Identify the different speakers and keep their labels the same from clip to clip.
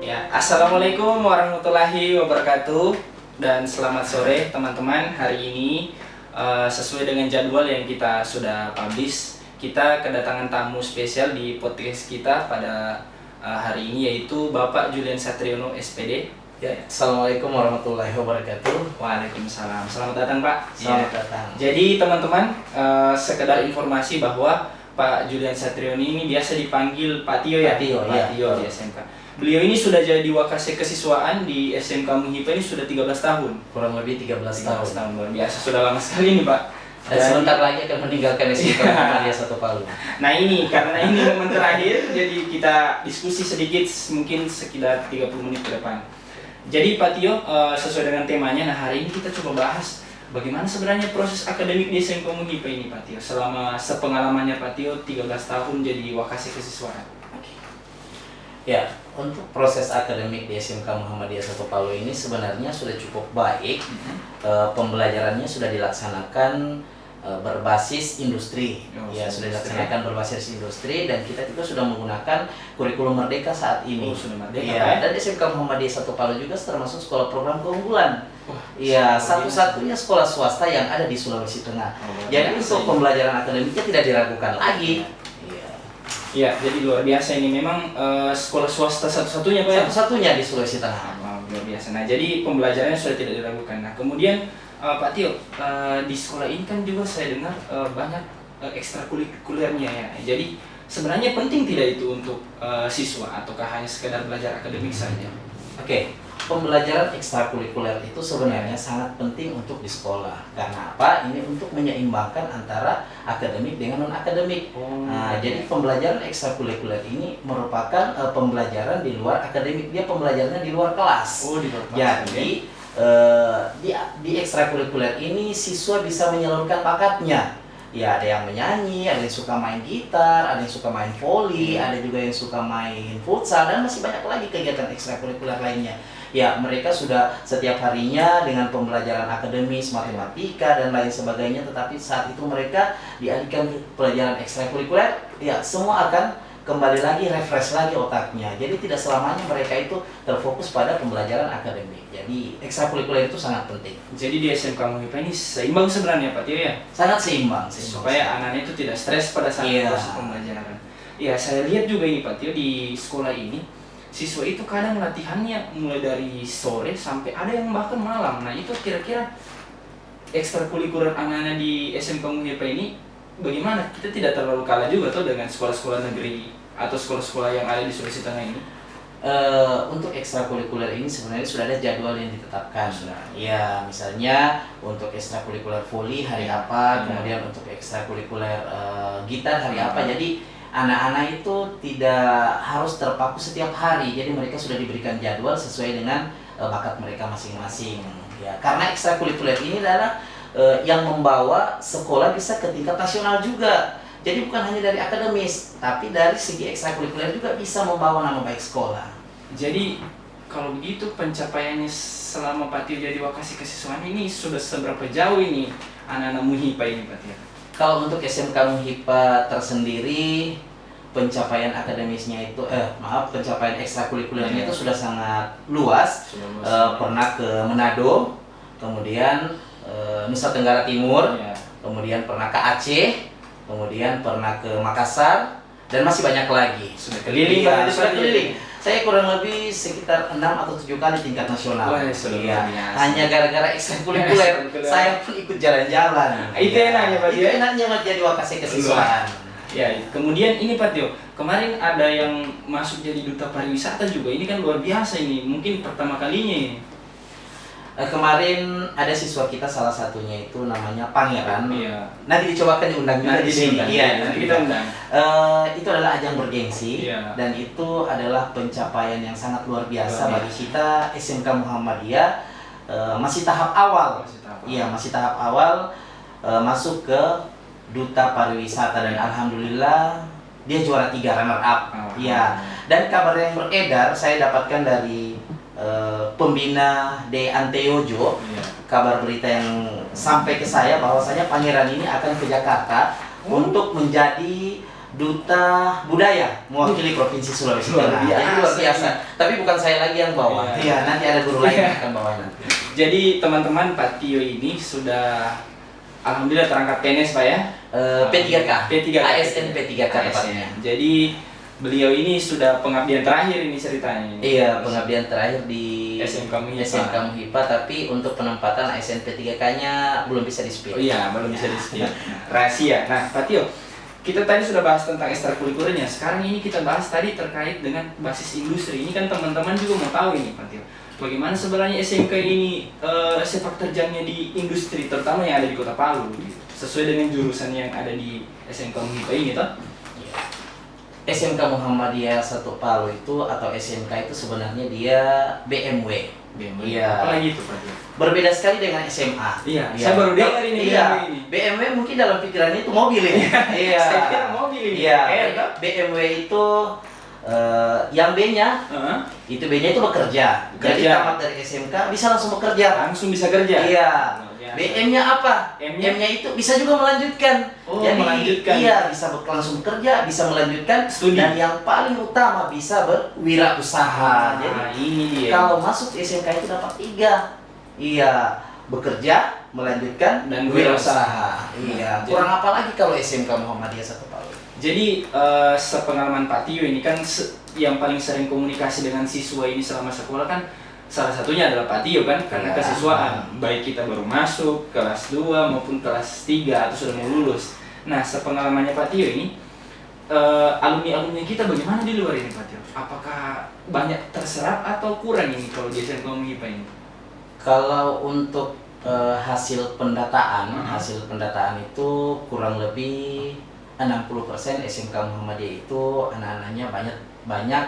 Speaker 1: Ya, assalamualaikum warahmatullahi wabarakatuh dan selamat sore teman-teman. Hari ini sesuai dengan jadwal yang kita sudah publish, kita kedatangan tamu spesial di podcast kita pada hari ini, yaitu Bapak Julian Satriono SPD.
Speaker 2: Ya, assalamualaikum warahmatullahi wabarakatuh.
Speaker 1: Waalaikumsalam. Selamat datang Pak.
Speaker 2: Selamat datang.
Speaker 1: Jadi teman-teman, sekedar informasi bahwa Pak Julian Satriono ini biasa dipanggil Pak Tio ya.
Speaker 2: Pak Tio,
Speaker 1: Pak Tio di SMK. Beliau ini sudah jadi wakase kesiswaan di SMK Muhipa ini sudah 13 tahun.
Speaker 2: Kurang lebih 13 tahun.
Speaker 1: Luar biasa, sudah lama sekali nih Pak.
Speaker 2: Dan sebentar lagi akan meninggalkan SMK Muhammadiyah Satu Palu.
Speaker 1: Nah ini, karena ini momen terakhir, jadi kita diskusi sedikit, mungkin sekitar 30 menit ke depan. Jadi Pak Tio, sesuai dengan temanya, nah hari ini kita coba bahas bagaimana sebenarnya proses akademik di SMK Muhipa ini Pak Tio. Selama sepengalamannya Pak Tio 13 tahun jadi wakase kesiswaan.
Speaker 2: Ya, untuk proses akademik di SMK Muhammadiyah Satu Palu ini sebenarnya sudah cukup baik. Pembelajarannya sudah dilaksanakan berbasis industri. Sudah dilaksanakan berbasis industri, dan kita juga sudah menggunakan kurikulum merdeka saat ini.
Speaker 1: Sudah merdeka,
Speaker 2: ya. Dan SMK Muhammadiyah Satu Palu juga termasuk sekolah program keunggulan. Satu-satunya sekolah swasta yang ada di Sulawesi Tengah. Jadi untuk pembelajaran akademiknya tidak diragukan lagi.
Speaker 1: Ya, jadi luar biasa ini memang sekolah swasta satu-satunya Pak ya?
Speaker 2: Satu-satunya di Sulawesi Tengah.
Speaker 1: Luar biasa. Nah, jadi pembelajarannya sudah tidak diragukan. Nah, kemudian Pak Tio, di sekolah ini kan juga saya dengar banyak ekstrakurikulernya ya. Jadi sebenarnya penting tidak itu untuk siswa, ataukah hanya sekedar belajar akademik saja?
Speaker 2: Oke, pembelajaran ekstrakurikuler itu sebenarnya sangat penting untuk di sekolah. Karena apa? Ini untuk menyeimbangkan antara akademik dengan non-akademik. Jadi pembelajaran ekstrakurikuler ini merupakan pembelajaran di luar akademik. Dia pembelajarannya di luar kelas.
Speaker 1: Di luar kelas.
Speaker 2: Jadi di ekstrakurikuler ini siswa bisa menyalurkan bakatnya. Ya, ada yang menyanyi, ada yang suka main gitar, ada yang suka main voli, ada juga yang suka main futsal, dan masih banyak lagi kegiatan ekstrakurikuler lainnya. Ya, mereka sudah setiap harinya dengan pembelajaran akademis, matematika, dan lain sebagainya, tetapi saat itu mereka dialihkan ke pelajaran ekstrakurikuler, ya semua akan kembali lagi, refresh lagi otaknya. Jadi tidak selamanya mereka itu terfokus pada pembelajaran akademik. Jadi ekstrakurikuler itu sangat penting.
Speaker 1: Jadi di SMK Muhipa ini seimbang sebenarnya Pak Tio ya?
Speaker 2: Sangat seimbang.
Speaker 1: Supaya anak-anak itu tidak stres pada saat proses pembelajaran. Ya, saya lihat juga ini Pak Tio, di sekolah ini siswa itu kadang latihannya mulai dari sore sampai ada yang bahkan malam. Nah itu kira-kira ekstrakurikuler anak-anak di SMK Muhipa ini bagaimana? Kita tidak terlalu kalah juga tuh dengan sekolah-sekolah negeri atau sekolah-sekolah yang ada di Sulawesi Tengah ini?
Speaker 2: Untuk ekstrakurikuler ini sebenarnya sudah ada jadwal yang ditetapkan. Ya, misalnya untuk ekstrakurikuler voli hari apa, kemudian untuk ekstrakurikuler gitar hari apa. Jadi anak-anak itu tidak harus terpaku setiap hari. Jadi mereka sudah diberikan jadwal sesuai dengan bakat mereka masing-masing. Ya, karena ekstrakurikuler ini adalah yang membawa sekolah bisa ke tingkat nasional juga. Jadi bukan hanya dari akademis, tapi dari segi ekstrakurikuler juga bisa membawa nama baik sekolah.
Speaker 1: Jadi kalau begitu pencapaiannya selama Pak Tio jadi wakase kesiswaan ini sudah seberapa jauh ini anak-anak Muhipa ini Pak Tio?
Speaker 2: Kalau untuk SMK Muhipa tersendiri, pencapaian akademisnya itu, pencapaian ekstrakurikulernya itu sudah sangat luas. Pernah ke Manado, kemudian Nusa Tenggara Timur, kemudian pernah ke Aceh, kemudian pernah ke Makassar, dan masih banyak lagi.
Speaker 1: Sudah keliling,
Speaker 2: sudah keliling. Saya kurang lebih sekitar 6 atau 7 kali tingkat nasional. Hanya gara-gara ekstrakurikuler, saya pun ikut jalan-jalan.
Speaker 1: Itu enaknya Pak Tio?
Speaker 2: Itu enaknya jadi wakase kesiswaan.
Speaker 1: Ya, kemudian ini Pak Tio, kemarin ada yang masuk jadi duta pariwisata juga. Ini kan luar biasa ini, mungkin pertama kalinya ini.
Speaker 2: Kemarin ada siswa kita, salah satunya itu namanya Pangeran. Nanti dicobakan diundang juga di sini.
Speaker 1: Nanti kita undang.
Speaker 2: Itu adalah ajang bergengsi, dan itu adalah pencapaian yang sangat luar biasa bagi kita SMK Muhammadiyah. Masih tahap awal. Masih tahap awal masuk ke duta pariwisata, dan alhamdulillah dia juara 3, runner up. Dan kabar yang beredar saya dapatkan dari pembina De Anteojo, kabar berita yang sampai ke saya bahwasanya Pangeran ini akan ke Jakarta untuk menjadi Duta Budaya mewakili Provinsi Sulawesi Tengah.
Speaker 1: Luar biasa.
Speaker 2: Jadi luar biasa. Tapi bukan saya lagi yang bawa.
Speaker 1: Iya.
Speaker 2: Iya, nanti ada guru lain yang akan bawa nanti.
Speaker 1: Jadi teman-teman, Pak Tio ini sudah alhamdulillah terangkat PNS Pak ya.
Speaker 2: P3K.
Speaker 1: P3K.
Speaker 2: ASN P3K
Speaker 1: ASN.
Speaker 2: tepatnya.
Speaker 1: Jadi beliau ini sudah pengabdian terakhir ini ceritanya.
Speaker 2: Iya, pengabdian terakhir di
Speaker 1: SMK Muhipa.
Speaker 2: SMK Muhipa, tapi untuk penempatan ASN P3K-nya belum bisa di-spill.
Speaker 1: Oh iya, belum bisa di-spill. Rahasia. Nah, Pak Tio, kita tadi sudah bahas tentang ekstrakurikulernya. Sekarang ini kita bahas tadi terkait dengan basis industri. Ini kan teman-teman juga mau tahu ini, Pak Tio. Bagaimana sebenarnya SMK ini sepak terjangnya di industri, terutama yang ada di Kota Palu, gitu. Sesuai dengan jurusan yang ada di SMK Muhipa ini, toh?
Speaker 2: SMK Muhammadiyah 1 Palu itu atau SMK itu sebenarnya dia BMW. Iya.
Speaker 1: Apalagi itu, Pak Tio?
Speaker 2: Berbeda sekali dengan SMA.
Speaker 1: Iya, saya baru dengar ini
Speaker 2: Iya.
Speaker 1: BMW ini.
Speaker 2: BMW mungkin dalam pikirannya itu mobil ya. Iya.
Speaker 1: Saya kira mobil ini.
Speaker 2: Iya.
Speaker 1: Kayak, toh?
Speaker 2: BMW itu yang B-nya
Speaker 1: Heeh.
Speaker 2: itu B-nya itu bekerja. Jadi
Speaker 1: Bekerja.
Speaker 2: tamat dari SMK bisa langsung bekerja.
Speaker 1: Langsung bisa kerja.
Speaker 2: Iya.
Speaker 1: Luar biasa.
Speaker 2: BM-nya apa?
Speaker 1: M-nya?
Speaker 2: M-nya itu bisa juga melanjutkan.
Speaker 1: Oh,
Speaker 2: Jadi
Speaker 1: melanjutkan.
Speaker 2: iya bisa langsung bekerja, bisa melanjutkan
Speaker 1: Studi.
Speaker 2: dan yang paling utama bisa berwirausaha. Jadi
Speaker 1: ini dia.
Speaker 2: kalau masuk SMK itu dapat 3. Iya, bekerja, melanjutkan
Speaker 1: Dan
Speaker 2: wirausaha.
Speaker 1: wirausaha.
Speaker 2: Iya,
Speaker 1: Jadi-
Speaker 2: kurang apa lagi kalau SMK Muhammadiyah 1 Palu?
Speaker 1: Jadi sepengalaman Pak Tio ini kan yang paling sering komunikasi dengan siswa ini selama sekolah kan salah satunya adalah Pak Tio kan, karena
Speaker 2: Ya.
Speaker 1: kesiswaan baik kita baru masuk kelas 2 maupun kelas 3 atau sudah mau lulus. Nah, sepengalamannya Pak Tio ini alumni-alumni kita bagaimana di luar ini Pak Tio? Apakah banyak terserap atau kurang ini kalau di SMK Muhipa ini?
Speaker 2: Kalau untuk hasil pendataan,
Speaker 1: Hmm.
Speaker 2: hasil pendataan itu kurang lebih 60% SMK Muhammadiyah itu anak-anaknya banyak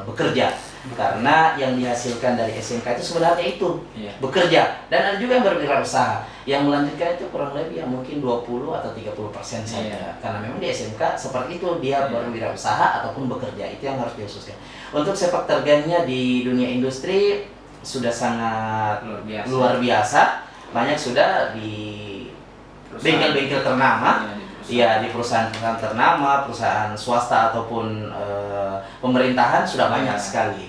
Speaker 2: bekerja. Karena yang dihasilkan dari SMK itu sebenarnya itu
Speaker 1: Iya.
Speaker 2: bekerja, dan ada juga yang berwirausaha. Yang melanjutkan itu kurang lebih yang mungkin 20 atau 30% saja.
Speaker 1: Iya.
Speaker 2: Karena memang di SMK seperti itu, dia
Speaker 1: Iya.
Speaker 2: berwirausaha ataupun bekerja, itu yang harus dikhususkan. Untuk sepak terjangnya di dunia industri sudah sangat
Speaker 1: Luar biasa.
Speaker 2: luar biasa. Banyak sudah di bengkel-bengkel ternama. Iya, di perusahaan-perusahaan ternama, perusahaan swasta ataupun pemerintahan sudah banyak
Speaker 1: Ya.
Speaker 2: sekali.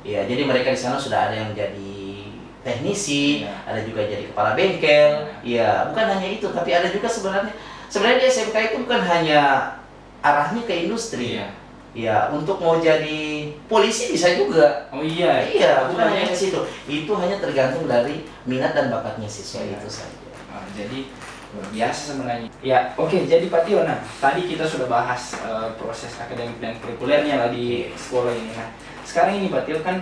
Speaker 2: Iya, jadi mereka di sana sudah ada yang jadi teknisi,
Speaker 1: Ya.
Speaker 2: ada juga jadi kepala bengkel. Iya, bukan hanya itu, tapi ada juga sebenarnya di SMK itu bukan hanya arahnya ke industri.
Speaker 1: Iya.
Speaker 2: Iya, untuk mau jadi polisi bisa juga.
Speaker 1: Oh iya.
Speaker 2: Iya, bukan hanya ke situ. Itu hanya tergantung dari minat dan bakatnya siswa
Speaker 1: Iya.
Speaker 2: itu saja.
Speaker 1: Jadi luar biasa sebenarnya. Ya, oke. Jadi Pak Tio, nah tadi kita sudah bahas proses akademik dan kurikulernya lah di sekolah ini. Nah, sekarang ini Pak Tio kan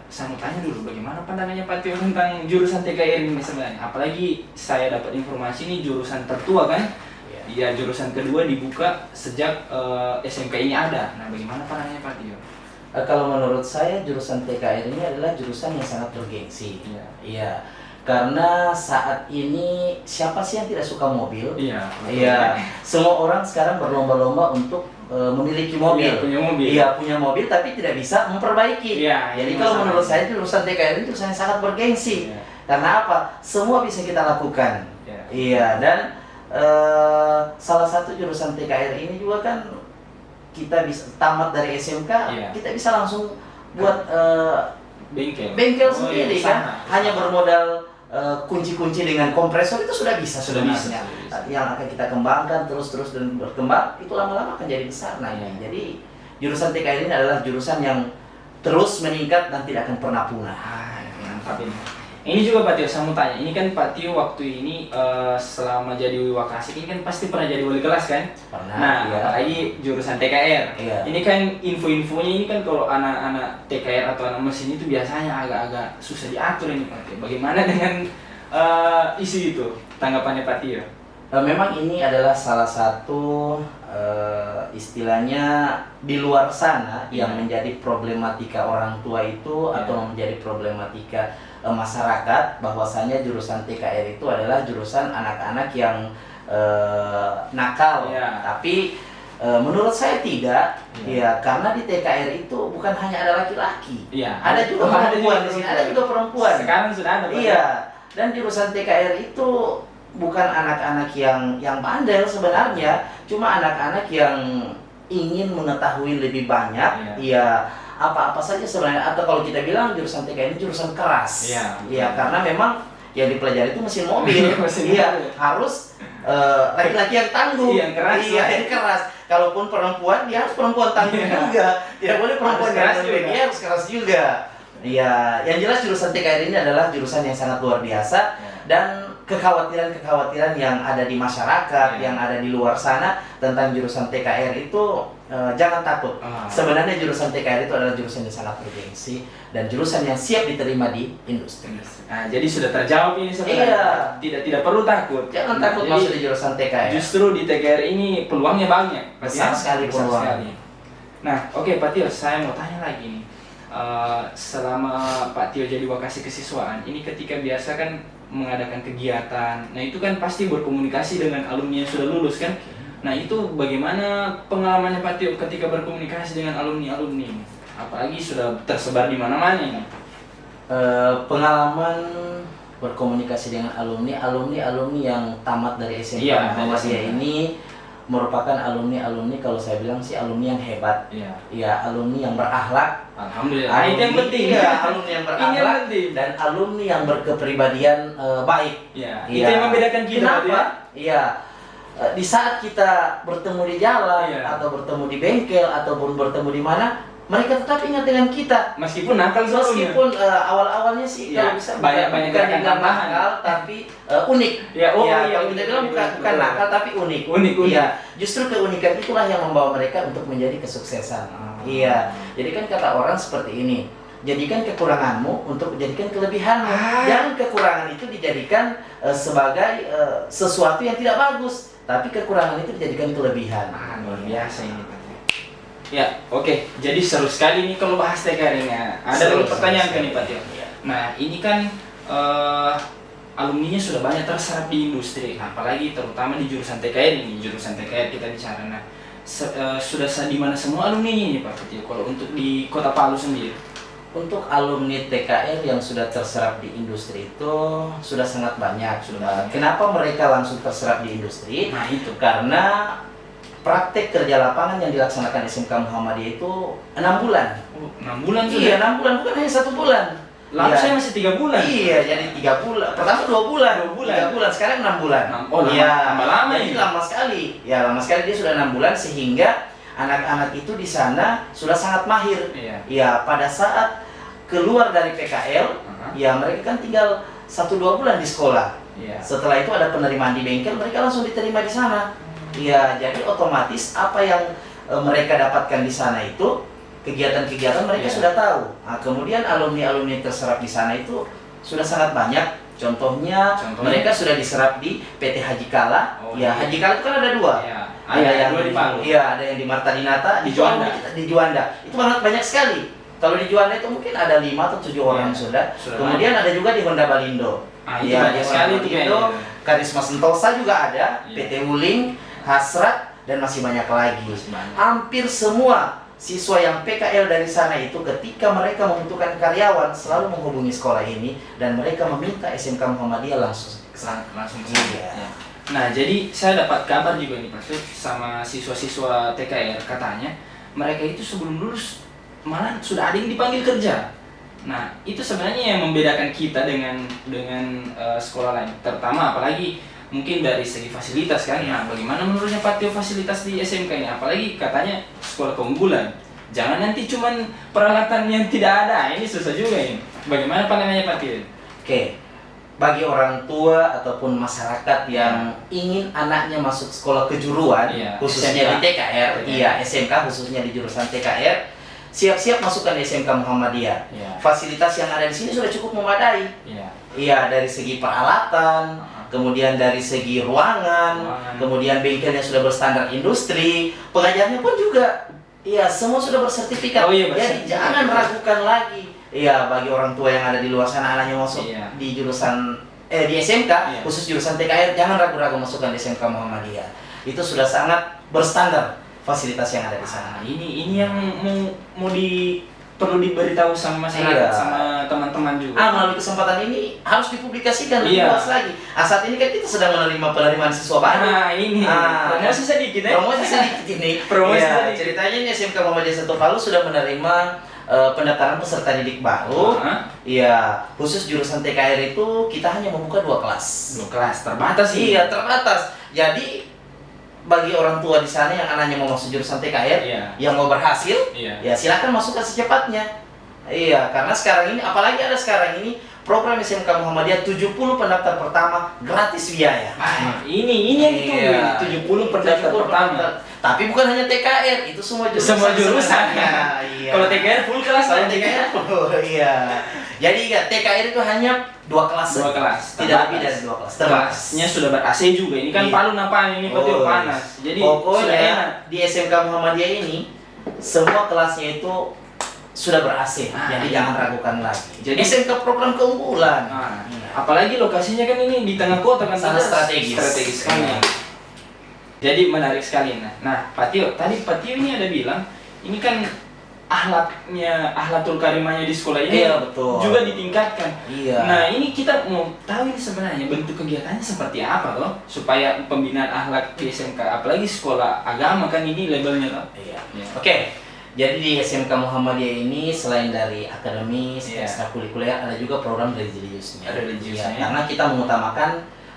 Speaker 1: saya mau tanya dulu bagaimana pandangannya Pak Tio tentang jurusan TKR ini sebenarnya. Apalagi saya dapat informasi ini jurusan tertua kan? Iya, jurusan kedua dibuka sejak SMK ini ada. Nah, bagaimana pandangannya Pak Tio?
Speaker 2: Kalau menurut saya jurusan TKR ini adalah jurusan yang sangat bergengsi.
Speaker 1: Iya.
Speaker 2: Iya. Karena saat ini siapa sih yang tidak suka mobil?
Speaker 1: Iya.
Speaker 2: Iya. Semua orang sekarang berlomba-lomba untuk memiliki mobil.
Speaker 1: Iya, punya mobil.
Speaker 2: Iya, punya mobil tapi tidak bisa memperbaiki.
Speaker 1: Iya,
Speaker 2: Jadi
Speaker 1: ini
Speaker 2: kalau
Speaker 1: masalahnya.
Speaker 2: menurut saya jurusan TKR ini jurusan yang sangat bergengsi.
Speaker 1: Iya.
Speaker 2: Karena apa? Semua bisa kita lakukan.
Speaker 1: Iya.
Speaker 2: Iya, dan salah satu jurusan TKR ini juga kan kita bisa tamat dari SMK,
Speaker 1: Iya.
Speaker 2: kita bisa langsung buat
Speaker 1: Bengkel.
Speaker 2: bengkel
Speaker 1: Oh,
Speaker 2: sendiri
Speaker 1: iya,
Speaker 2: kan,
Speaker 1: usaha.
Speaker 2: hanya bermodal kunci-kunci dengan kompresor itu sudah bisa
Speaker 1: Sudah bisa,
Speaker 2: sebenarnya.
Speaker 1: sudah bisa.
Speaker 2: Yang akan kita kembangkan terus dan berkembang, itu lama-lama akan jadi besar. Nah,
Speaker 1: Iya.
Speaker 2: jadi jurusan TKR ini adalah jurusan yang terus meningkat dan tidak akan pernah punah.
Speaker 1: Ah, mantap ini. Ini juga Pak Tio, saya mau tanya. Ini kan Pak Tio waktu ini selama jadi Wiwakasik ini kan pasti pernah jadi wali kelas kan?
Speaker 2: Pernah.
Speaker 1: Nah,
Speaker 2: iya.
Speaker 1: apalagi jurusan TKR.
Speaker 2: Iya.
Speaker 1: Ini kan info-infonya ini kan kalau anak-anak TKR atau anak mesin itu biasanya agak-agak susah diatur ini Pak Tio. Bagaimana dengan isu itu? Tanggapannya Pak Tio?
Speaker 2: Memang ini adalah salah satu istilahnya di luar sana yang
Speaker 1: Iya.
Speaker 2: menjadi problematika orang tua itu
Speaker 1: Iya.
Speaker 2: atau menjadi problematika masyarakat, bahwasanya jurusan TKR itu adalah jurusan anak-anak yang nakal.
Speaker 1: Iya.
Speaker 2: Tapi menurut saya tidak,
Speaker 1: Iya.
Speaker 2: ya karena di TKR itu bukan hanya ada laki-laki,
Speaker 1: Iya.
Speaker 2: ada juga perempuan di sini, ada juga perempuan.
Speaker 1: Sekarang sudah ada Pak Tio?
Speaker 2: Iya, dan jurusan TKR itu bukan anak-anak yang bandel sebenarnya, cuma anak-anak yang ingin mengetahui lebih banyak, ya apa-apa saja sebenarnya. Atau kalau kita bilang jurusan TK ini jurusan keras, ya karena memang yang dipelajari itu mesin mobil, harus laki-laki yang tangguh, yang keras. Kalaupun perempuan, dia harus perempuan tangguh juga, tidak boleh perempuan yang dia harus keras juga. Ya, yang jelas jurusan TKR ini adalah jurusan yang sangat luar biasa, dan kekhawatiran-kekhawatiran yang ada di masyarakat, yang ada di luar sana tentang jurusan TKR itu jangan takut. Sebenarnya jurusan TKR itu adalah jurusan yang sangat bergengsi dan jurusan yang siap diterima di industri.
Speaker 1: Nah, jadi sudah terjawab ini sebenarnya. Tidak perlu takut.
Speaker 2: Jangan takut masuk di jurusan TKR.
Speaker 1: Justru di TKR ini peluangnya banyak.
Speaker 2: Besar sekali peluang.
Speaker 1: Nah, oke Pak Tio, saya mau tanya lagi nih. Selama Pak Tio jadi Wakasi Kesiswaan, ini ketika biasa kan mengadakan kegiatan, nah itu kan pasti berkomunikasi dengan alumni yang sudah lulus kan? Nah itu bagaimana pengalamannya Pak Tio ketika berkomunikasi dengan alumni-alumni? Apalagi sudah tersebar di mana-mana ini.
Speaker 2: Pengalaman berkomunikasi dengan alumni yang tamat dari SMK Muhammadiyah ini merupakan alumni kalau saya bilang sih alumni yang hebat, alumni yang berakhlak.
Speaker 1: Alhamdulillah.
Speaker 2: Itu yang penting alumni yang berakhlak dan alumni yang berkepribadian baik.
Speaker 1: Itu yang membedakan kita.
Speaker 2: Kenapa? Di saat kita bertemu di jalan atau bertemu di bengkel ataupun bertemu di mana, mereka tetap ingat dengan kita.
Speaker 1: Meskipun nakal
Speaker 2: meskipun awal-awalnya sih kalau bisa
Speaker 1: banyak
Speaker 2: bukan nakal tapi unik. Kalau kita bilang bukan nakal tapi unik. Justru keunikan itulah yang membawa mereka untuk menjadi kesuksesan. Jadi kan kata orang seperti ini. Jadikan kekuranganmu untuk menjadikan kelebihanmu. Jangan kekurangan itu dijadikan sebagai sesuatu yang tidak bagus, tapi kekurangan itu dijadikan kelebihan.
Speaker 1: Luar biasa ini Pak. Oke. Jadi seru sekali nih kalau bahas TKR ini. Ada lagi pertanyaan kan nih Pak Tio. Nah, ini kan alumninya sudah banyak terserap di industri, apalagi terutama di jurusan TKR ini. Jurusan TKR kita bicara. Nah, sudah di mana semua alumninya nih Pak Tio? Kalau untuk di Kota Palu sendiri?
Speaker 2: Untuk alumni TKR yang sudah terserap di industri itu sudah sangat banyak. Kenapa mereka langsung terserap di industri?
Speaker 1: Nah, itu
Speaker 2: karena praktek kerja lapangan yang dilaksanakan SMK Muhammadiyah itu 6 bulan.
Speaker 1: 6 bulan sudah?
Speaker 2: Iya, 6 bulan, bukan hanya 1 bulan.
Speaker 1: Lalu saya masih 3 bulan.
Speaker 2: Iya, jadi 3 bulan. Pertama 2 bulan. 3 bulan, sekarang 6 bulan.
Speaker 1: Lama
Speaker 2: jadi lama sekali. Lama sekali dia sudah 6 bulan sehingga anak-anak itu di sana sudah sangat mahir. Pada saat keluar dari PKL, mereka kan tinggal 1-2 bulan di sekolah. Setelah itu ada penerimaan di bengkel, mereka langsung diterima di sana. Jadi otomatis apa yang mereka dapatkan di sana itu kegiatan-kegiatan mereka sudah tahu. Kemudian alumni-alumni terserap di sana itu sudah sangat banyak. Contohnya mereka sudah diserap di PT Haji Kala. Haji Kala itu kan ada 2. Ada yang di Palu. Ada yang di Marta Dinata, di Juanda. Itu banyak sekali. Kalau di Juanda itu mungkin ada 5 atau 7 orang sudah. Kemudian ada juga di Honda Balindo. Di Honda Balindo, Karisma Sentosa juga ada, PT Wuling, Hasrat, dan masih banyak lagi. Hampir semua siswa yang PKL dari sana itu ketika mereka membutuhkan karyawan selalu menghubungi sekolah ini dan mereka meminta SMK Muhammadiyah langsung.
Speaker 1: Nah, jadi saya dapat kabar juga nih Pak sama siswa-siswa TKR, katanya mereka itu sebelum lulus malah sudah ada yang dipanggil kerja. Nah, itu sebenarnya yang membedakan kita dengan sekolah lain. Terutama apalagi mungkin dari segi fasilitas kan. Nah, bagaimana menurutnya Pak Tio fasilitas di SMK ini? Apalagi katanya sekolah keunggulan. Jangan nanti cuman peralatan yang tidak ada. Ini susah juga ini. Bagaimana pandangannya Pak Tio?
Speaker 2: Oke. Bagi orang tua ataupun masyarakat yang ingin anaknya masuk sekolah kejuruan, khususnya di TKR, SMK khususnya di jurusan TKR, siap-siap masukkan SMK Muhammadiyah. Fasilitas yang ada di sini sudah cukup memadai. Dari segi peralatan, kemudian dari segi ruangan, kemudian bengkelnya sudah berstandar industri, pengajarnya pun juga, semua sudah bersertifikat. Jadi jangan ragukan lagi. Bagi orang tua yang ada di luar sana anaknya masuk di jurusan di SMK, khusus jurusan TKR, jangan ragu-ragu masukkan di SMK Muhammadiyah. Itu sudah sangat berstandar fasilitas yang ada di sana.
Speaker 1: Ini yang mau perlu diberitahu sama masyarakat,
Speaker 2: Iya.
Speaker 1: sama teman-teman juga.
Speaker 2: Melalui kesempatan ini harus dipublikasikan lebih
Speaker 1: Iya.
Speaker 2: luas lagi. Saat ini kan kita sedang menerima penerimaan siswa baru.
Speaker 1: Nah, ini promosi sedikit ya.
Speaker 2: Promosi sedikit ini.
Speaker 1: Promosi
Speaker 2: Iya,
Speaker 1: sedikit.
Speaker 2: ceritanya ini SMK Muhammadiyah 1 Palu sudah menerima pendaftaran peserta didik baru. Iya, khusus jurusan TKR itu kita hanya membuka 2 kelas.
Speaker 1: 2 kelas terbatas sih.
Speaker 2: Iya, terbatas. Jadi bagi orang tua di sana yang anaknya mau masuk jurusan TKR,
Speaker 1: Iya.
Speaker 2: yang mau berhasil,
Speaker 1: Iya.
Speaker 2: ya silakan masukkan secepatnya. Iya, karena sekarang ini, apalagi ada sekarang ini program SMK Muhammadiyah 70 pendaftar pertama gratis biaya.
Speaker 1: Ini yang ditunggu.
Speaker 2: Iya.
Speaker 1: 70 pendaftar
Speaker 2: 70
Speaker 1: pertama.
Speaker 2: pendaftar. Tapi bukan hanya TKR, itu semua jurusan.
Speaker 1: Semua jurusan.
Speaker 2: sebenarnya. Iya.
Speaker 1: Kalau TKR full kelas
Speaker 2: Kalau
Speaker 1: ya.
Speaker 2: TKR, iya. Jadi ya, TKR itu hanya 2 kelas.
Speaker 1: 2 kelas.
Speaker 2: Tidak lebih dari 2 kelas. Terbatas.
Speaker 1: Kelasnya sudah ber-AC juga. Ini kan
Speaker 2: Iya.
Speaker 1: Palu napaan ini Patio panas. Jadi sudah enak.
Speaker 2: pokoknya di SMK Muhammadiyah ini semua kelasnya itu sudah ber-AC. Jadi jangan ragukan lagi.
Speaker 1: Jadi
Speaker 2: SMK program keunggulan.
Speaker 1: Nah, apalagi lokasinya kan ini di tengah kota kan,
Speaker 2: Sangat strategis.
Speaker 1: Strategis sekali.
Speaker 2: Iya.
Speaker 1: Jadi menarik sekali. Nah, Patio, tadi Patio ini ada bilang ini kan ahlatul karimahnya di sekolah ini
Speaker 2: Iya, betul.
Speaker 1: juga ditingkatkan.
Speaker 2: Iya.
Speaker 1: Nah, ini kita mau tahu ini sebenarnya bentuk kegiatannya seperti apa loh, supaya pembinaan akhlak di SMK, apalagi sekolah agama kan ini labelnya loh.
Speaker 2: Iya.
Speaker 1: Iya.
Speaker 2: Oke. Jadi di SMK Muhammadiyah ini selain dari akademis,
Speaker 1: Iya.
Speaker 2: ekstrakurikuler, ada juga program religiusnya.
Speaker 1: Religiusnya.
Speaker 2: Iya, karena kita mengutamakan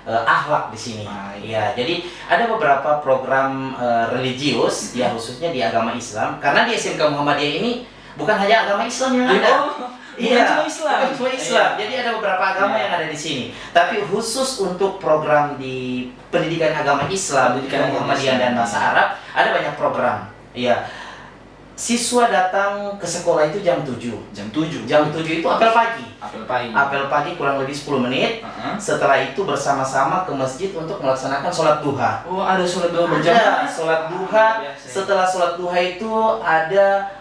Speaker 2: akhlak di sini.
Speaker 1: Ah,
Speaker 2: Iya, jadi ada beberapa program religius ya khususnya di agama Islam. Karena di SMK Muhammadiyah ini bukan hanya agama Islam yang ada.
Speaker 1: Bukan cuma Islam.
Speaker 2: Bukan cuma Islam.
Speaker 1: Iya.
Speaker 2: Jadi ada beberapa agama
Speaker 1: Iya.
Speaker 2: yang ada di sini. Tapi khusus untuk program di pendidikan agama Islam,
Speaker 1: Pendidikan agama
Speaker 2: Muhammadiyah
Speaker 1: Islam.
Speaker 2: dan bahasa Arab, ada banyak program. Iya. Siswa datang ke sekolah itu jam 7.
Speaker 1: Jam 7.
Speaker 2: Jam 7 itu apel pagi.
Speaker 1: Apel pagi.
Speaker 2: Apel pagi kurang lebih 10 menit.
Speaker 1: Heeh.
Speaker 2: Setelah itu bersama-sama ke masjid untuk melaksanakan sholat duha.
Speaker 1: Oh, ada sholat duha
Speaker 2: Ada
Speaker 1: berjamaah.
Speaker 2: sholat duha.
Speaker 1: Biasa.
Speaker 2: Setelah sholat duha itu ada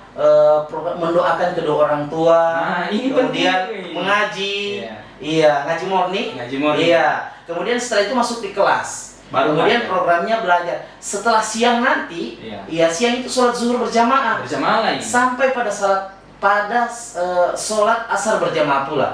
Speaker 2: program mendoakan kedua orang tua.
Speaker 1: Nah, ini
Speaker 2: kemudian
Speaker 1: penting.
Speaker 2: mengaji.
Speaker 1: Iya.
Speaker 2: Iya, ngaji morning.
Speaker 1: Ngaji morning.
Speaker 2: Iya. Kemudian setelah itu masuk di kelas. Kemudian
Speaker 1: belajar.
Speaker 2: programnya belajar. Setelah siang nanti,
Speaker 1: Iya.
Speaker 2: siang itu sholat zuhur berjamaah.
Speaker 1: Berjamaah lagi.
Speaker 2: Sampai sholat asar berjamaah pula.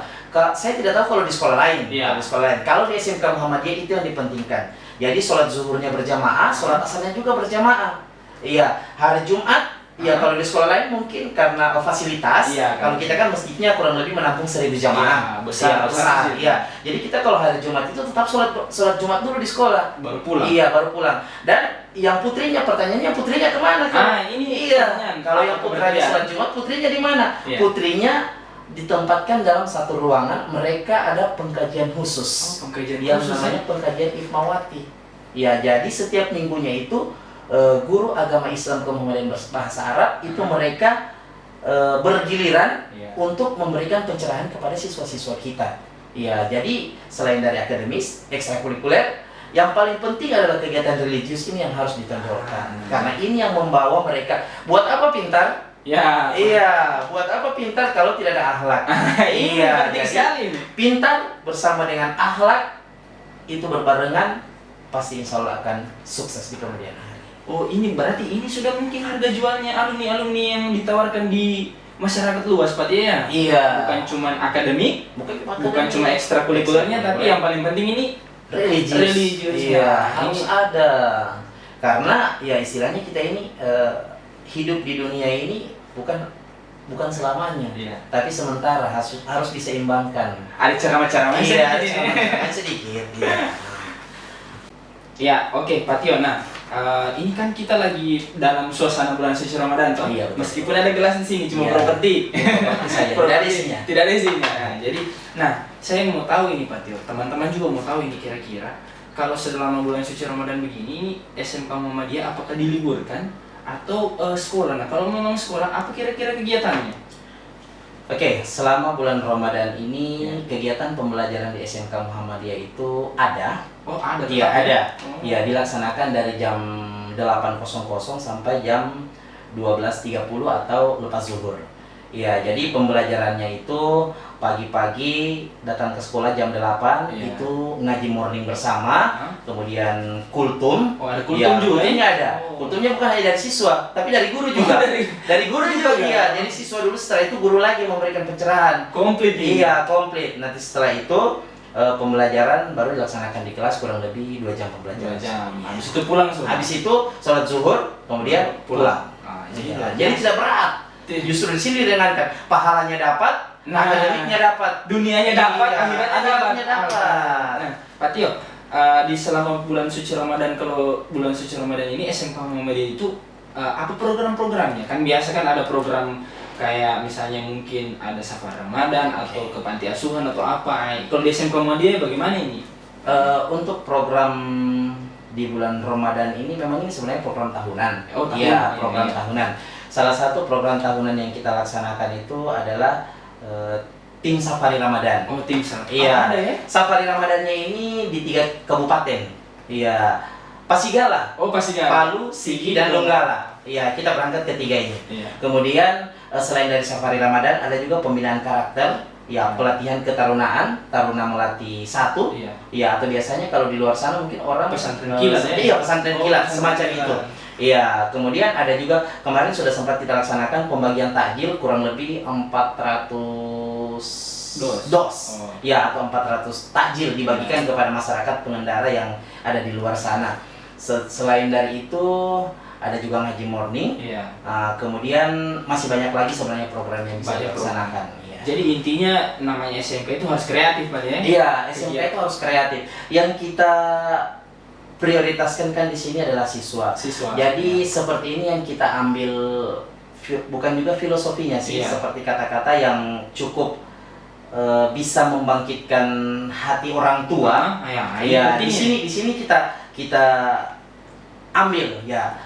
Speaker 2: Saya tidak tahu kalau di sekolah lain.
Speaker 1: Iya.
Speaker 2: Kalau di sekolah lain. Kalau di SMK Muhammadiyah itu yang dipentingkan. Jadi sholat zuhurnya berjamaah, sholat asarnya juga berjamaah. Iya. Hari Jumat, ya kalau di sekolah lain mungkin karena fasilitas.
Speaker 1: Iya,
Speaker 2: Kalau kita kan masjidnya kurang lebih menampung 1000 jamaah.
Speaker 1: Iya, besar.
Speaker 2: besar. Iya. Jadi kita kalau hari Jumat itu tetap sholat Jumat dulu di sekolah.
Speaker 1: Baru pulang.
Speaker 2: Iya, baru pulang. Dan yang putrinya, pertanyaannya putrinya kemana?
Speaker 1: Ini
Speaker 2: Iya.
Speaker 1: pertanyaan.
Speaker 2: Kalau yang
Speaker 1: Apa
Speaker 2: putranya
Speaker 1: keberanian?
Speaker 2: sholat Jumat, putrinya di mana?
Speaker 1: Iya.
Speaker 2: Putrinya ditempatkan dalam satu ruangan. Mereka ada pengkajian khusus.
Speaker 1: Pengkajian
Speaker 2: Yang
Speaker 1: khusus,
Speaker 2: namanya pengkajian Ifmawati. Ya, jadi setiap minggunya itu guru agama Islam kemudian bahasa Arab itu mereka bergiliran
Speaker 1: Iya.
Speaker 2: untuk memberikan pencerahan kepada siswa-siswa kita. Ya, jadi selain dari akademis, ekstrakurikuler, yang paling penting adalah kegiatan religius ini yang harus ditonjolkan. Karena ini yang membawa mereka. Buat apa pintar?
Speaker 1: Ya.
Speaker 2: Iya, buat apa pintar kalau tidak ada akhlak?
Speaker 1: Ini
Speaker 2: Iya,
Speaker 1: penting
Speaker 2: jadi
Speaker 1: sekali nih.
Speaker 2: pintar bersama dengan akhlak itu berbarengan, pasti insya Allah akan sukses di kemudian hari.
Speaker 1: Oh, ini berarti ini sudah mungkin harga jualnya alumni-alumni yang ditawarkan di masyarakat luas, Pak ya?
Speaker 2: Iya.
Speaker 1: Bukan cuma akademik, bukan cuma ekstrakurikulernya, tapi yang paling penting ini religius.
Speaker 2: Iya,
Speaker 1: Nah,
Speaker 2: harus
Speaker 1: ini-
Speaker 2: ada. Karena ya istilahnya kita ini hidup di dunia ini bukan selamanya.
Speaker 1: Iya.
Speaker 2: Tapi sementara harus diseimbangkan.
Speaker 1: Ada ceramah-ceramah
Speaker 2: Iya,
Speaker 1: sedikit ini.
Speaker 2: ceramah sedikit. Iya.
Speaker 1: Ya, oke, Pak Tio. Nah, ini kan kita lagi dalam suasana bulan suci Ramadan, toh.
Speaker 2: Iya, betul.
Speaker 1: Meskipun ada gelas di sini, cuma
Speaker 2: Iya.
Speaker 1: properti.
Speaker 2: Properti saja, tidak ada isinya.
Speaker 1: Tidak ada isinya. Nah, jadi, saya mau tahu ini, Pak Tio. Teman-teman juga mau tahu ini kira-kira kalau selama bulan suci Ramadan begini, ini SMK Muhammadiyah apakah diliburkan atau sekolah? Nah, kalau memang sekolah, apa kira-kira kegiatannya?
Speaker 2: Oke, selama bulan Ramadan ini kegiatan pembelajaran di SMK Muhammadiyah itu ada.
Speaker 1: Oh, ada.
Speaker 2: Iya,
Speaker 1: tetap ya?
Speaker 2: ada.
Speaker 1: Oh.
Speaker 2: Ya, dilaksanakan dari jam 8.00 sampai jam 12.30 atau lepas zuhur. Ya, jadi pembelajarannya itu pagi-pagi datang ke sekolah jam 8,
Speaker 1: Iya.
Speaker 2: itu ngaji morning bersama,
Speaker 1: Hah?
Speaker 2: kemudian kultum.
Speaker 1: Oh, ada kultum
Speaker 2: Ya,
Speaker 1: juga ya?
Speaker 2: kultumnya ada.
Speaker 1: Oh.
Speaker 2: Kultumnya bukan hanya dari siswa, tapi dari guru juga. Dari guru juga,
Speaker 1: juga.
Speaker 2: iya. Jadi siswa dulu, setelah itu guru lagi memberikan pencerahan.
Speaker 1: Komplit ini.
Speaker 2: Iya, komplit. Nanti setelah itu pembelajaran baru dilaksanakan di kelas kurang lebih 2 jam
Speaker 1: 2
Speaker 2: pembelajaran.
Speaker 1: jam. Habis itu pulang semua.
Speaker 2: Habis itu sholat zuhur, kemudian pulang.
Speaker 1: Ah,
Speaker 2: Iya,
Speaker 1: jadi
Speaker 2: jadi tidak berat. Justru di sini diringankan. Pahalanya dapat,
Speaker 1: Nah,
Speaker 2: akademiknya dapat,
Speaker 1: dunianya dapat,
Speaker 2: Iya, akhiratnya dapat.
Speaker 1: Nah, Pak Tio, di selama bulan suci Ramadan, kalau bulan suci Ramadan ini SMK Muhammadiyah itu apa program-programnya? Kan biasa kan ada program kayak misalnya mungkin ada safar Ramadan atau ke panti asuhan atau apa. Kalau di SMK Muhammadiyah bagaimana ini?
Speaker 2: Untuk program di bulan Ramadan ini memang ini sebenarnya program tahunan.
Speaker 1: Oh, tahunan.
Speaker 2: Iya, program
Speaker 1: Iya.
Speaker 2: tahunan. Salah satu program tahunan yang kita laksanakan itu adalah tim safari Ramadan.
Speaker 1: Oh, tim safar.
Speaker 2: Iya.
Speaker 1: Ada ya?
Speaker 2: Safari Ramadannya ini di 3 kabupaten. Iya. Pasigala,
Speaker 1: Oh, pasti kan.
Speaker 2: Palu, Sigi, dan Donggala. Iya, kita berangkat ke 3 ini.
Speaker 1: Iya.
Speaker 2: Kemudian selain dari safari Ramadan ada juga pembinaan karakter, ya pelatihan ketarunaan, taruna melatih 1.
Speaker 1: Iya.
Speaker 2: Ya, atau biasanya kalau di luar sana mungkin orang
Speaker 1: Pesantren kilat ya?
Speaker 2: Iya, pesantren
Speaker 1: Oh,
Speaker 2: kilat
Speaker 1: pesantren
Speaker 2: semacam
Speaker 1: kilat.
Speaker 2: itu. Iya, kemudian ada juga kemarin sudah sempat kita laksanakan pembagian takjil kurang lebih 400 dos.
Speaker 1: Oh.
Speaker 2: Ya, atau 400 takjil dibagikan kepada masyarakat pengendara yang ada di luar sana. Selain dari itu ada juga ngaji morning.
Speaker 1: Iya.
Speaker 2: Kemudian masih banyak lagi sebenarnya program yang bisa
Speaker 1: Banyak
Speaker 2: dilaksanakan. Iya.
Speaker 1: Jadi intinya namanya SMK itu harus kreatif, Pak ya?
Speaker 2: Iya, SMK itu harus kreatif. Yang kita prioritaskan kan di sini adalah siswa.
Speaker 1: Siswa.
Speaker 2: Jadi seperti ini yang kita ambil, bukan juga filosofinya sih,
Speaker 1: Iya.
Speaker 2: seperti kata-kata yang cukup bisa membangkitkan hati orang tua.
Speaker 1: Ya,
Speaker 2: Iya,
Speaker 1: ini
Speaker 2: di sini kita ambil ya.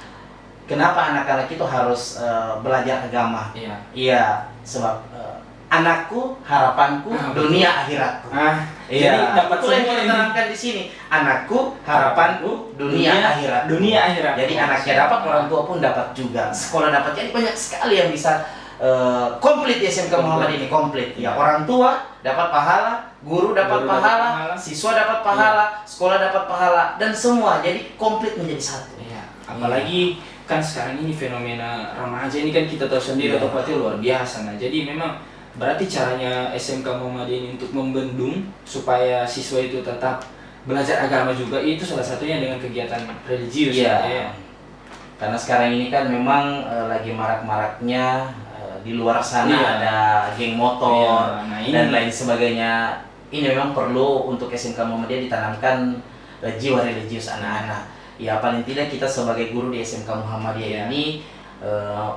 Speaker 2: Kenapa anak-anak itu harus belajar agama?
Speaker 1: Iya.
Speaker 2: Iya, sebab anakku, harapanku, dunia akhiratku.
Speaker 1: Jadi dapat
Speaker 2: Itulah yang
Speaker 1: semua
Speaker 2: kita
Speaker 1: ini.
Speaker 2: tanamkan di sini. Anakku, harapanku, dunia akhirat.
Speaker 1: Dunia akhirat.
Speaker 2: Jadi anaknya dapat, orang tua pun dapat juga. Sekolah dapat. Jadi banyak sekali yang bisa komplit di SMK Muhammad ini, komplit. Ya, orang tua dapat pahala, guru dapat pahala, siswa dapat pahala, sekolah dapat pahala, dan semua jadi komplit menjadi satu.
Speaker 1: Iya. Apalagi kan sekarang ini fenomena remaja ini kan kita tahu sendiri atau Pak Tio luar biasa. Nah, jadi memang berarti caranya SMK Muhammadiyah ini untuk membendung supaya siswa itu tetap belajar agama juga, itu salah satunya dengan kegiatan religius.
Speaker 2: Iya.
Speaker 1: Ya.
Speaker 2: Karena sekarang ini kan memang lagi marak-maraknya di luar sana
Speaker 1: Iya.
Speaker 2: ada geng motor
Speaker 1: Iya, nah ini.
Speaker 2: dan lain sebagainya. Ini memang perlu untuk SMK Muhammadiyah ditanamkan jiwa religius anak-anak. Ya, paling tidak kita sebagai guru di SMK Muhammadiyah
Speaker 1: Iya.
Speaker 2: ini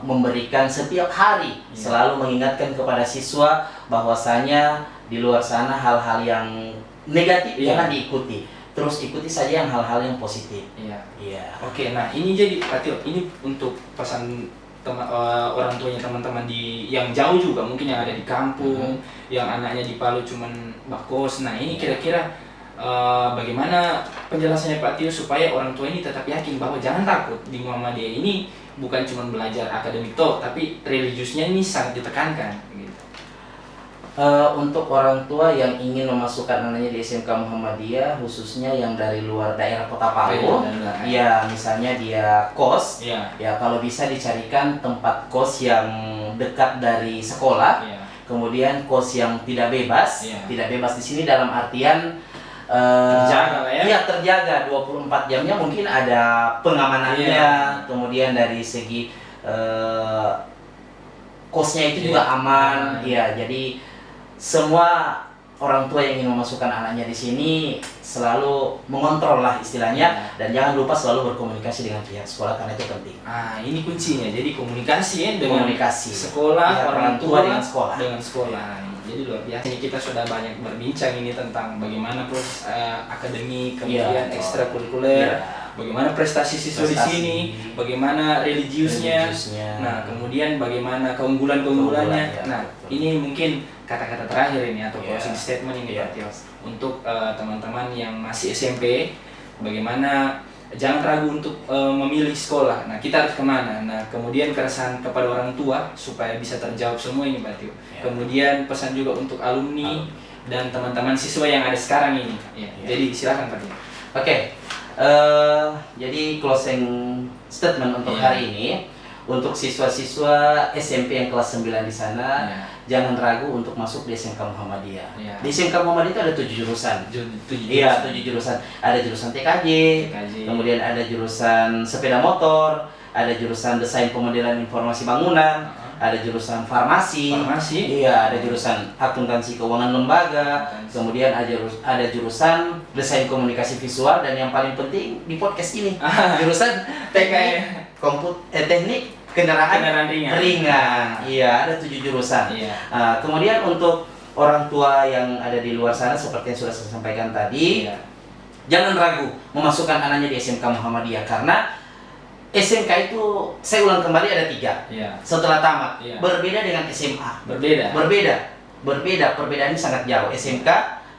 Speaker 2: memberikan setiap hari selalu mengingatkan kepada siswa bahwasanya di luar sana hal-hal yang negatif jangan diikuti. Terus ikuti saja yang hal-hal yang positif.
Speaker 1: Iya.
Speaker 2: Iya.
Speaker 1: Oke, nah ini jadi Pak Tio, ini untuk pesan orang tuanya teman-teman yang jauh juga, mungkin yang ada di kampung, yang anaknya di Palu cuman bakos. Nah, ini kira-kira bagaimana penjelasannya Pak Tio supaya orang tua ini tetap yakin bahwa jangan takut di Muhammadiyah ini bukan cuma belajar akademik toh, tapi religiusnya ini sangat ditekankan gitu.
Speaker 2: Untuk orang tua yang ingin memasukkan anaknya di SMK Muhammadiyah, khususnya yang dari luar daerah Kota Palu, ya misalnya dia kos, ya kalau bisa dicarikan tempat kos yang dekat dari sekolah, kemudian kos yang tidak bebas, tidak bebas di sini dalam artian
Speaker 1: terjaga lah ya.
Speaker 2: Iya, terjaga 24 jamnya, mungkin ada pengamanannya, kemudian dari segi kosnya itu juga aman, ya jadi semua orang tua yang ingin memasukkan anaknya di sini selalu mengontrol lah istilahnya, dan jangan lupa selalu berkomunikasi dengan pihak sekolah karena itu penting.
Speaker 1: Ini kuncinya, jadi komunikasi ya dengan
Speaker 2: Komunikasi
Speaker 1: sekolah,
Speaker 2: pihak
Speaker 1: orang tua
Speaker 2: dengan sekolah.
Speaker 1: Jadi luar biasa. Ini kita sudah banyak berbincang ini tentang bagaimana proses akademi, kemudian ekstrakurikuler, bagaimana prestasi siswa di sini, bagaimana religiusnya. Nah, kemudian bagaimana keunggulan-keunggulannya. Nah, ini mungkin kata-kata terakhir ini atau closing statement ini Pak Tio untuk teman-teman yang masih SMP, bagaimana jangan ragu untuk memilih sekolah. Nah, kita harus kemana? Nah, kemudian keresahan kepada orang tua supaya bisa terjawab semua ini Pak Tio.
Speaker 2: Ya.
Speaker 1: Kemudian pesan juga untuk alumni dan teman-teman siswa yang ada sekarang ini. Ya.
Speaker 2: Ya.
Speaker 1: Jadi silakan Pak Tio.
Speaker 2: Oke, jadi closing statement untuk
Speaker 1: Iya.
Speaker 2: hari ini untuk siswa-siswa SMP yang kelas 9 di sana,
Speaker 1: Iya.
Speaker 2: jangan ragu untuk masuk di SMK Muhammadiyah.
Speaker 1: Iya.
Speaker 2: Di SMK Muhammadiyah itu ada 7 jurusan.
Speaker 1: Tujuh
Speaker 2: Iya,
Speaker 1: jurusan.
Speaker 2: 7 jurusan. Ada jurusan TKJ,
Speaker 1: TKJ.
Speaker 2: kemudian ada jurusan sepeda motor, ada jurusan desain pemodelan informasi bangunan, ada jurusan farmasi, iya, ada jurusan akuntansi keuangan lembaga, kemudian ada jurusan desain komunikasi visual, dan yang paling penting di podcast ini jurusan teknik kendaraan ringan. Iya, ada 7 jurusan.
Speaker 1: Iya.
Speaker 2: Kemudian untuk orang tua yang ada di luar sana seperti yang sudah saya sampaikan tadi,
Speaker 1: Iya.
Speaker 2: jangan ragu memasukkan anaknya di SMK Muhammadiyah karena SMK itu, saya ulang kembali, ada 3
Speaker 1: Iya.
Speaker 2: setelah tamat.
Speaker 1: Iya.
Speaker 2: Berbeda dengan SMA.
Speaker 1: Berbeda.
Speaker 2: Perbedaannya sangat jauh. SMK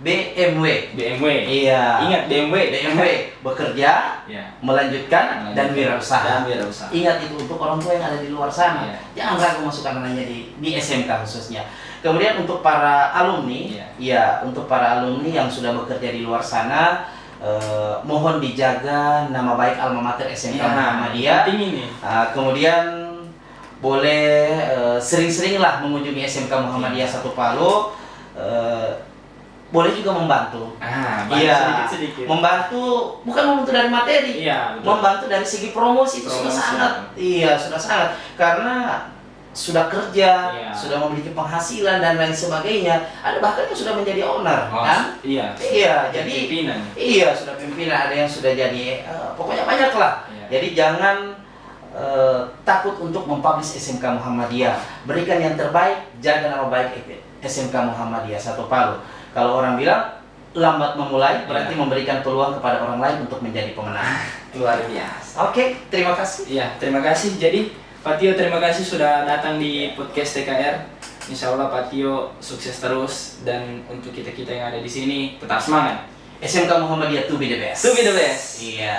Speaker 2: BMW. Iya.
Speaker 1: Ingat
Speaker 2: BMW bekerja,
Speaker 1: Iya.
Speaker 2: melanjutkan dan wirausaha.
Speaker 1: Dan wirausaha.
Speaker 2: Ingat itu untuk orang tua yang ada di luar sana.
Speaker 1: Iya.
Speaker 2: Jangan ragu masukkan anaknya di SMK khususnya. Kemudian untuk para alumni,
Speaker 1: Iya.
Speaker 2: ya untuk para alumni yang sudah bekerja di luar sana, mohon dijaga nama baik alma mater SMK Muhammadiyah.
Speaker 1: Penting ini.
Speaker 2: Kemudian boleh sering-seringlah mengunjungi SMK Muhammadiyah Satu Palu. Boleh juga membantu. Iya,
Speaker 1: sedikit-sedikit.
Speaker 2: membantu bukan membantu dari materi,
Speaker 1: Iya, betul.
Speaker 2: membantu dari segi promosi itu sudah
Speaker 1: Promosi.
Speaker 2: sangat, iya sudah sangat, karena sudah kerja,
Speaker 1: Iya.
Speaker 2: sudah memiliki penghasilan dan lain sebagainya. Ada bahkan yang sudah menjadi owner, kan?
Speaker 1: Iya.
Speaker 2: Iya, jadi
Speaker 1: Pimpinan.
Speaker 2: iya sudah pimpinan, ada yang sudah jadi, pokoknya banyak lah.
Speaker 1: Iya.
Speaker 2: Jadi jangan takut untuk mempublish SMK Muhammadiyah. Berikan yang terbaik, jaga nama baik SMK Muhammadiyah Satu Palu. Kalau orang bilang lambat memulai, berarti memberikan peluang kepada orang lain untuk menjadi pemenang.
Speaker 1: Luar biasa.
Speaker 2: Oke, terima kasih.
Speaker 1: Iya, terima kasih. Jadi Pak Tio, terima kasih sudah datang di podcast TKR. Insya Allah Pak Tio sukses terus, dan untuk kita-kita yang ada di sini tetap semangat.
Speaker 2: SMK Muhammadiyah to be the best.
Speaker 1: To be the best.
Speaker 2: Iya.